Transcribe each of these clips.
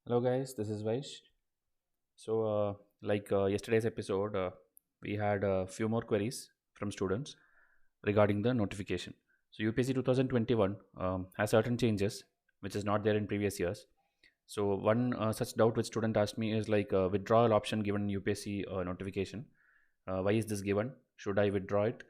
Hello guys, this is Vaish. Yesterday's episode, we had a few more queries from students regarding the notification. So UPSC 2021 has certain changes which is not there in previous years. So one such doubt which student asked me is like withdrawal option given in UPSC notification. Why is this given? Should I withdraw it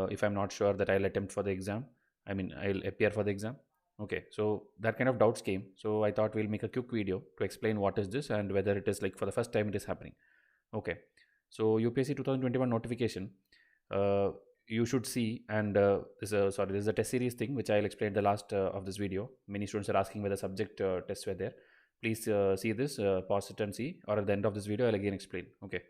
if I'm not sure that I'll attempt for the exam? I mean, I'll appear for the exam. Okay, so that kind of doubts came. So I thought we'll make a quick video to explain what is this and whether it is like for the first time it is happening. Okay, so UPSC 2021 notification, uh, you should see, and this is a test series thing which I'll explain the last of this video. Many students are asking whether subject tests were there. Please see this, pause it and see, or at the end of this video I'll again explain. Okay.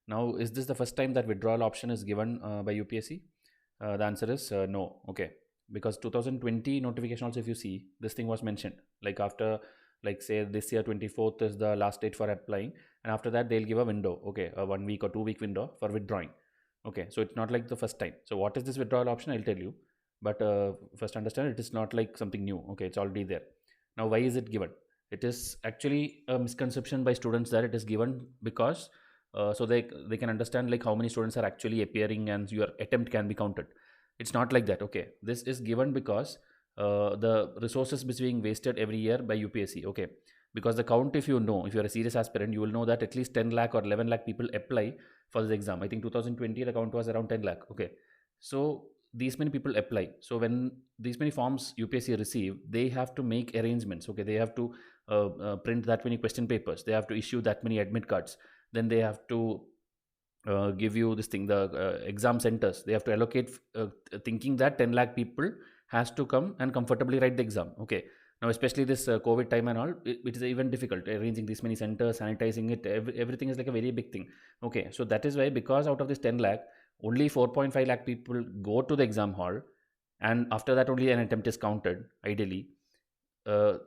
Now, is this the first time that withdrawal option is given by UPSC? The answer is no. Okay, because 2020 notification also, if you see, this thing was mentioned. Like after, like say this year 24th is the last date for applying, and after that they'll give a window. Okay, a 1 week or 2 week window for withdrawing. Okay, so it's not like the first time. So what is this withdrawal option? I'll tell you. But first understand it is not like something new. Okay, it's already there. Now, why is it given? It is actually a misconception by students that it is given because so they can understand like how many students are actually appearing and your attempt can be counted. It's not like that. Okay, this is given because the resources is being wasted every year by UPSC. Okay, because the count, if you know, if you're a serious aspirant, you will know that at least 10 lakh or 11 lakh people apply for this exam. I think 2020 the count was around 10 lakh. Okay, so these many people apply. So when these many forms UPSC receive, they have to make arrangements. Okay, they have to print that many question papers, they have to issue that many admit cards, then they have to give you this thing, the exam centers they have to allocate, thinking that 10 lakh people has to come and comfortably write the exam. Okay, now especially this COVID time and all, it is even difficult arranging these many centers, sanitizing it, everything is like a very big thing. Okay, so that is why, because out of this 10 lakh, only 4.5 lakh people go to the exam hall, and after that only an attempt is counted ideally.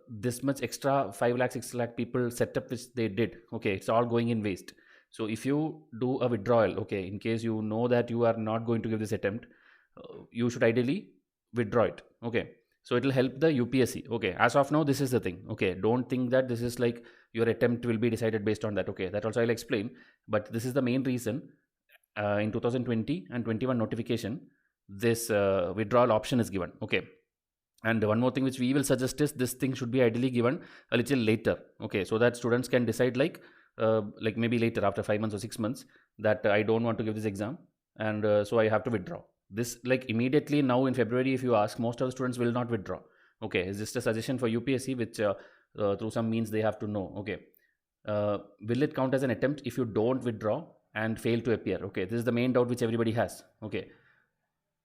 This much extra 5 lakh 6 lakh people setup which they did, okay, it's all going in waste. So if you do a withdrawal, okay, in case you know that you are not going to give this attempt, you should ideally withdraw it. Okay, so it will help the UPSC. Okay, as of now this is the thing. Okay, don't think that this is like your attempt will be decided based on that. Okay, that also I'll explain, but this is the main reason. In 2020 and 21 notification, this withdrawal option is given. Okay, and one more thing which we will suggest is this thing should be ideally given a little later. Okay, so that students can decide like maybe later after 5 months or 6 months that I don't want to give this exam, and so I have to withdraw this like immediately. Now in February, if you ask, most of the students will not withdraw. Okay, it's just a suggestion for UPSC which through some means they have to know. Okay, will it count as an attempt if you don't withdraw and fail to appear? Okay, this is the main doubt which everybody has. Okay,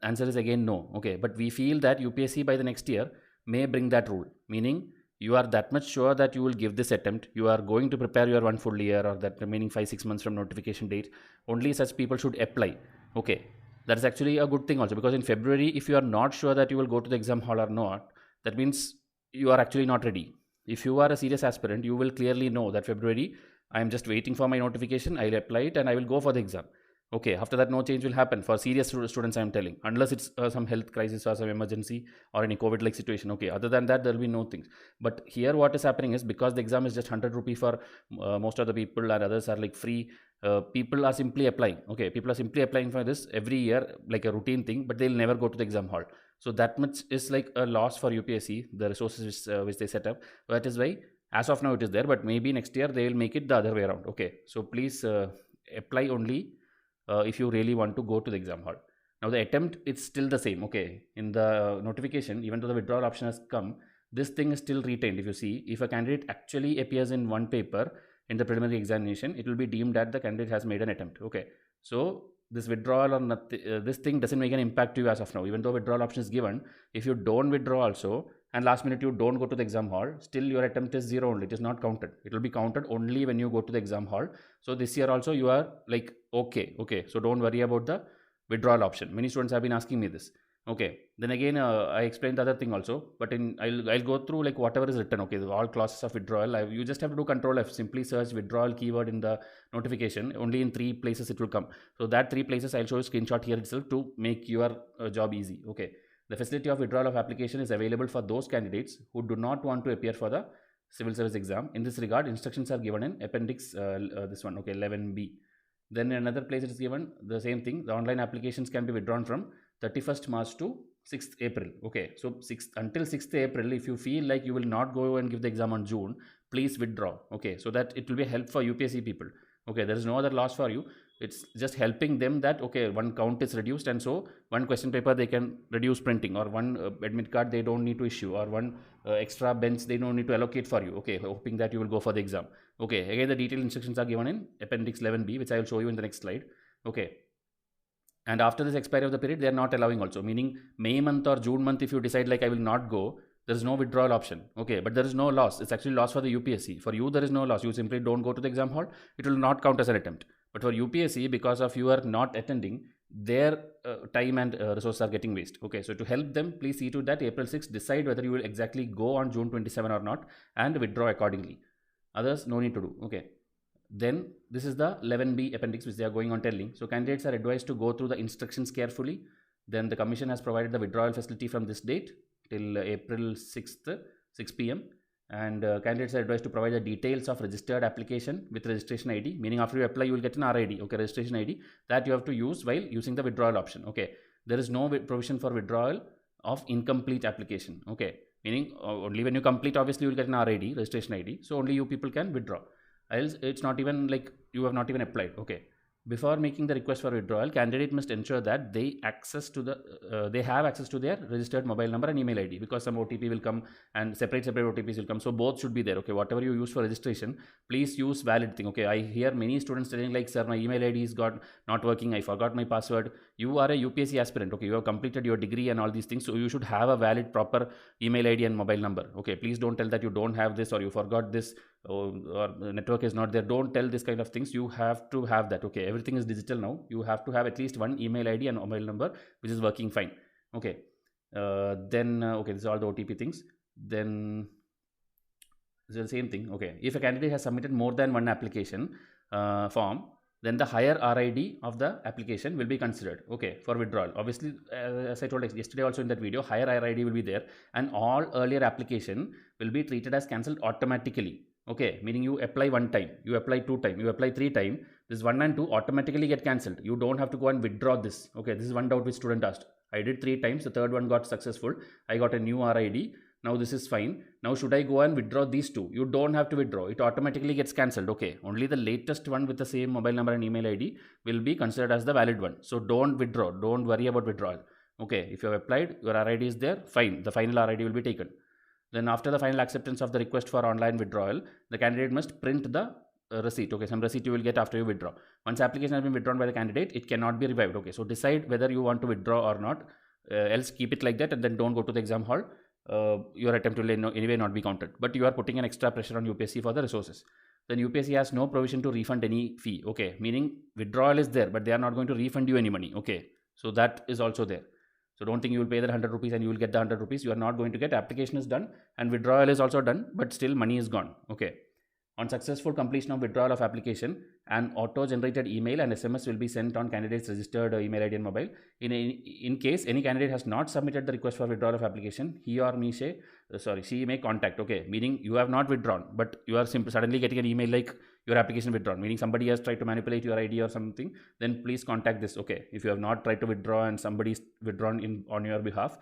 answer is again no. Okay, but we feel that UPSC by the next year may bring that rule, meaning you are that much sure that you will give this attempt, you are going to prepare your one full year or that remaining 5 6 months from notification date, only such people should apply. Okay, that is actually a good thing also, because in February, if you are not sure that you will go to the exam hall or not, that means you are actually not ready. If you are a serious aspirant, you will clearly know that February, I am just waiting for my notification, I'll apply it and I will go for the exam. Okay, after that no change will happen for serious students, I am telling, unless it's some health crisis or some emergency or any COVID like situation. Okay, other than that there will be no things. But here what is happening is, because the exam is just 100 rupee for most of the people and others are like free, people are simply applying. Okay, people are simply applying for this every year like a routine thing, but they'll never go to the exam hall. So that much is like a loss for UPSC, the resources which they set up. That is why as of now it is there, but maybe next year they will make it the other way around. Okay, so please apply only if you really want to go to the exam hall. Now the attempt, it's still the same. Okay, in the notification, even though the withdrawal option has come, this thing is still retained. If you see, if a candidate actually appears in one paper in the preliminary examination, it will be deemed that the candidate has made an attempt. Okay, so this withdrawal or nothing, this thing doesn't make an impact to you as of now. Even though withdrawal option is given, if you don't withdraw also and last minute you don't go to the exam hall, still your attempt is zero only. It is not counted. It will be counted only when you go to the exam hall. So this year also you are like okay, so don't worry about the withdrawal option. Many students have been asking me this. Okay, then again I explained the other thing also, but I'll go through like whatever is written. Okay, all clauses of withdrawal, you just have to do Control F, simply search withdrawal keyword in the notification. Only in 3 places it will come. So that 3 places I'll show you screenshot here itself to make your job easy. Okay, the facility of withdrawal of application is available for those candidates who do not want to appear for the civil service exam. In this regard, instructions are given in appendix this one, okay, 11b. Then in another place it is given the same thing. The online applications can be withdrawn from 31st March to 6th April. Okay, so until 6th April, if you feel like you will not go and give the exam on June, please withdraw. Okay, so that it will be a help for UPSC people. Okay, there is no other loss for you. It's just helping them that, okay, one count is reduced, and so one question paper they can reduce printing, or one admit card they don't need to issue, or one extra bench they don't need to allocate for you. Okay, hoping that you will go for the exam. Okay, again the detailed instructions are given in appendix 11b, which I will show you in the next slide. Okay, and after this expiry of the period, they are not allowing also, meaning May month or June month, if you decide like I will not go, there is no withdrawal option. Okay, but there is no loss. It's actually loss for the UPSC. For you, there is no loss. You simply don't go to the exam hall. It will not count as an attempt. But for UPSC, because of you are not attending, their time and resources are getting waste. Okay, so to help them, please see to that April 6th, decide whether you will exactly go on June 27 or not, and withdraw accordingly. Others, no need to do. Okay. Then this is the 11b appendix, which they are going on telling. So candidates are advised to go through the instructions carefully. Then the commission has provided the withdrawal facility from this date till April 6th, 6 p.m. And candidates are advised to provide the details of registered application with registration ID, meaning after you apply, you will get an RID, okay, registration ID, that you have to use while using the withdrawal option. Okay, there is no provision for withdrawal of incomplete application. Okay, meaning only when you complete, obviously you will get an RID, registration ID, so only you people can withdraw. Else it's not even like you have not even applied. Okay, before making the request for withdrawal, candidate must ensure that they have access to their registered mobile number and email ID, because some OTP will come and separate OTPs will come. So both should be there. Okay, whatever you use for registration, please use valid thing. Okay, I hear many students telling like, sir, my email ID is not working, I forgot my password. You are a UPSC aspirant. Okay, you have completed your degree and all these things, so you should have a valid proper email ID and mobile number. Okay, please don't tell that you don't have this, or you forgot this, or network is not there. Don't tell this kind of things. You have to have that. Okay, everything is digital now. You have to have at least one email ID and mobile number which is working fine. Okay, then okay, this is all the OTP things. Then this is the same thing. Okay, if a candidate has submitted more than one application form, then the higher RID of the application will be considered, okay, for withdrawal. Obviously, as I told yesterday also in that video, higher RID will be there, and all earlier application will be treated as cancelled automatically. Okay, meaning you apply one time, you apply two time, you apply three time, this 1 and 2 automatically get cancelled. You don't have to go and withdraw this. Okay, this is one doubt which student asked. I did 3 times, the third one got successful. I got a new RID. Now this is fine. Now should I go and withdraw these two? You don't have to withdraw. It automatically gets cancelled. Okay, only the latest one with the same mobile number and email ID will be considered as the valid one. So don't withdraw. Don't worry about withdrawal. Okay, if you have applied, your RID is there, fine. The final RID will be taken. Then after the final acceptance of the request for online withdrawal, the candidate must print the receipt. Okay, some receipt you will get after you withdraw. Once application has been withdrawn by the candidate, it cannot be revived. Okay, so decide whether you want to withdraw or not. Else keep it like that and then don't go to the exam hall. Your attempt will anyway not be counted. But you are putting an extra pressure on UPSC for the resources. Then UPSC has no provision to refund any fee. Okay, meaning withdrawal is there, but they are not going to refund you any money. Okay, so that is also there. So don't think you will pay that 100 rupees and you will get the 100 rupees. You are not going to get. Application is done and withdrawal is also done, but still money is gone. Okay. On successful completion of withdrawal of application, an auto-generated email and SMS will be sent on candidate's registered email ID and mobile. In case any candidate has not submitted the request for withdrawal of application, he or she may contact. Okay, meaning you have not withdrawn, but you are suddenly getting an email like your application withdrawn, meaning somebody has tried to manipulate your ID or something. Then please contact this. Okay, if you have not tried to withdraw and somebody is withdrawn on your behalf,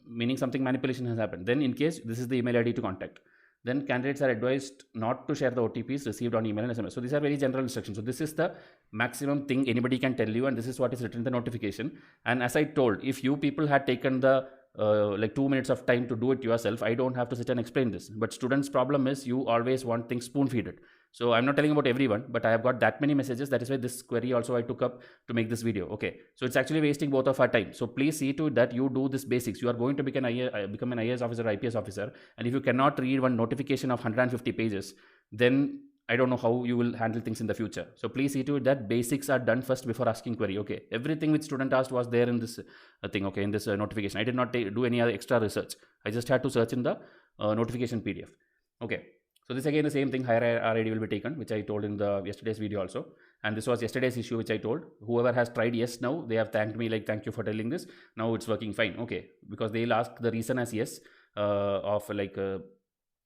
meaning something manipulation has happened. Then in case, this is the email ID to contact. Then candidates are advised not to share the OTPs received on email and SMS. So these are very general instructions. So this is the maximum thing anybody can tell you, and this is what is written in the notification. And as I told, if you people had taken the like 2 minutes of time to do it yourself, I don't have to sit and explain this. But students' problem is you always want things spoon-feeded. So I'm not telling about everyone, but I have got that many messages. That is why this query also I took up to make this video. Okay, so it's actually wasting both of our time. So please see to it that you do this basics. You are going to become an IAS officer, IPS officer, and if you cannot read one notification of 150 pages, then I don't know how you will handle things in the future. So please see to it that basics are done first before asking query. Okay, everything which student asked was there in this thing. Okay, in this notification. I did not do any other extra research. I just had to search in the notification PDF. Okay. So this again the same thing, higher RID will be taken, which I told in the yesterday's video also. And this was yesterday's issue which I told. Whoever has tried, yes, now they have thanked me like thank you for telling this. Now it's working fine. Okay, because they'll ask the reason as yes of like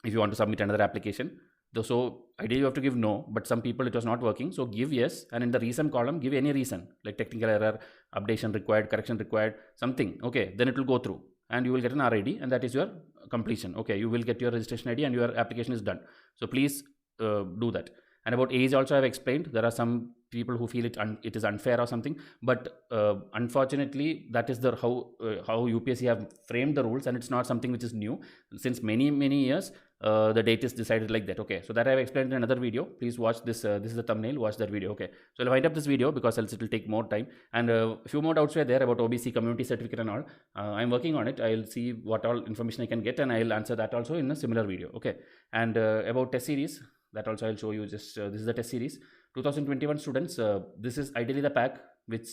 if you want to submit another application. So ideally you have to give no, but some people it was not working, so give yes, and in the reason column give any reason, like technical error, updation required, correction required, something. Okay, then it will go through and you will get an RID, and that is your completion. Okay, you will get your registration ID and your application is done. So please do that. And about age also I have explained. There are some people who feel it is unfair or something, but unfortunately that is the how UPSC have framed the rules, and it's not something which is new. Since many years the date is decided like that. Okay, so that I have explained in another video. Please watch this. This is the thumbnail. Watch that video. Okay, so I'll wind up this video because else it will take more time. And a few more doubts were there about OBC community certificate and all. I'm working on it. I'll see what all information I can get, and I'll answer that also in a similar video. Okay, and about test series, that also I'll show you. Just this is the test series 2021 students. This is ideally the pack which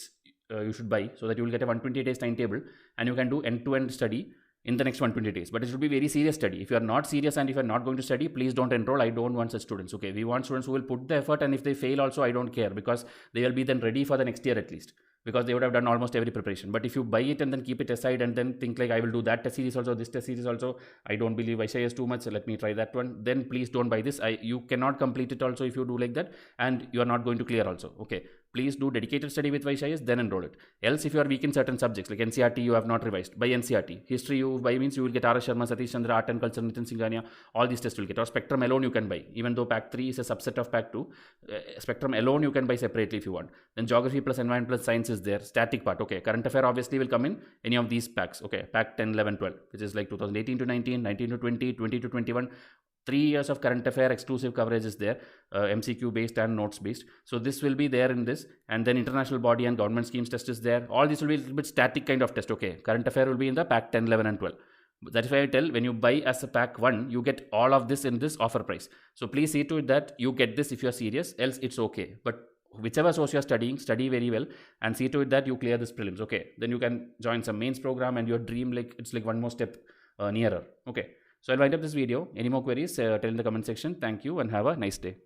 you should buy, so that you will get a 120 days timetable and you can do end-to-end study in the next 120 days. But it should be very serious study. If you are not serious and if you are not going to study, please don't enroll. I don't want such students. Okay, we want students who will put the effort, and if they fail also, I don't care, because they will be then ready for the next year at least, because they would have done almost every preparation. But if you buy it and then keep it aside and then think like I will do that test series also, this test series also, I don't believe Vaishya is too much, so let me try that one, then please don't buy this. You cannot complete it also if you do like that, and you are not going to clear also. Okay, please do dedicated study with Vaishya, then enroll it. Else if you are weak in certain subjects like NCRT, you have not revised, buy NCRT. History you buy means you will get R.S. Sharma, Satish Chandra, Art and Culture, Nitin Singhania, all these tests will get. Or Spectrum alone you can buy, even though Pack 3 is a subset of Pack 2. Spectrum alone you can buy separately if you want. Then Geography plus Environment plus Science is there. Static part. Okay, current affair obviously will come in any of these packs. Okay, Pack 10, 11, 12, which is like 2018 to 19, 19 to 20, 20 to 21. 3 years of current affair exclusive coverage is there, MCQ based and notes based. So this will be there in this, and then international body and government schemes test is there. All this will be a little bit static kind of test. Okay, current affair will be in the Pack 10, 11 and 12. That is why I tell, when you buy as a Pack 1, you get all of this in this offer price. So please see to it that you get this if you are serious, else it's okay. But whichever source you are studying, study very well and see to it that you clear this prelims. Okay, then you can join some mains program and your dream, like it's like one more step nearer. Okay, so I'll wind up this video. Any more queries, tell in the comment section. Thank you and have a nice day.